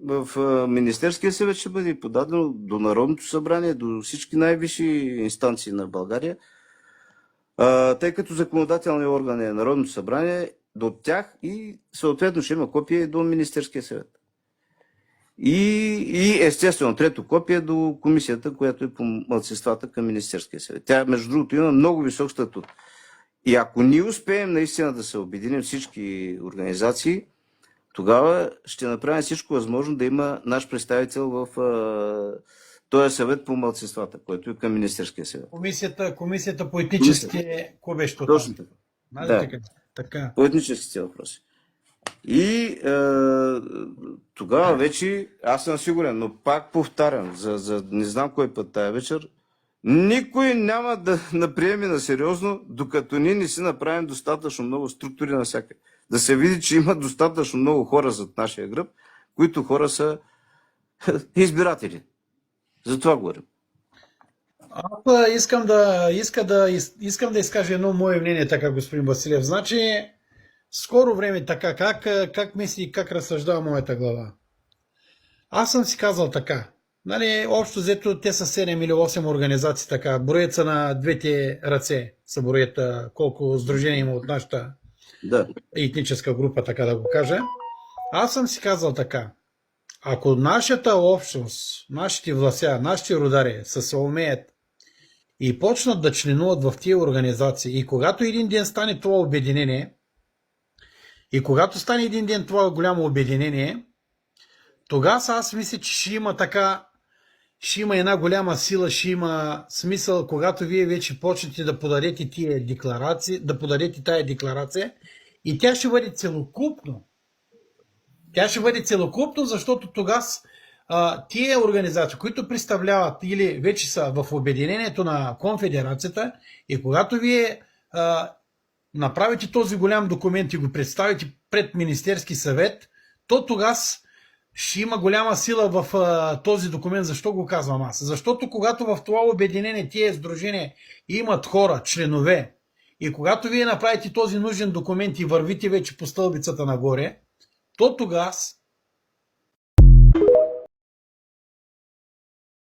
в Министерския съвет ще бъде подадено до Народното събрание, до всички най-висши инстанции на България, тъй като законодателният орган е Народното събрание, до тях и съответно ще има копие до Министерския съвет. И естествено, трето копие до комисията, която е по малцинствата към Министерския съвет. Тя, между другото, има много висок статут. И ако ние успеем наистина да се обединим всички организации, тогава ще направим всичко възможно да има наш представител в този съвет по малцинствата, който е към Министерския съвет. Комисията по етническите... Кое беше това? Точно така. Да. Така. По етническите въпроси. И тогава вече, аз съм сигурен, но пак повтарям, за не знам кой път тая вечер, никой няма да наприеме на сериозно, докато ние не си направим достатъчно много структури навсякъде. Да се види, че има достатъчно много хора зад нашия гръб, които хора са избиратели. За това говорим. Аз искам да изкажа едно мое мнение, така, господин Василев. Значи, скоро време така, как мисли, как разсъждава моята глава. Аз съм си казал така. Нали, общо взето те са 7 или 8 организации, така, броят са на двете ръце, са броят колко сдружения има от нашата етническа група, така да го кажа. Аз съм си казал така. Ако нашата общност, нашите властя, нашите родари се умеят и почнат да членуват в тия организации, и когато един ден стане това обединение, голямо обединение, тогава аз мисля, че ще има една голяма сила, ще има смисъл, когато вие вече почнете да подадете тая декларация, и тя ще бъде целокупно. Защото тогава тия организации, които представляват или вече са в обединението на конфедерацията, и когато вие направите този голям документ и го представите пред Министерски съвет, то тогава ще има голяма сила в този документ. Защо го казвам аз? Защото когато в това обединение тия сдружения имат хора, членове, и когато вие направите този нужен документ и вървите вече по стълбицата нагоре, то тогава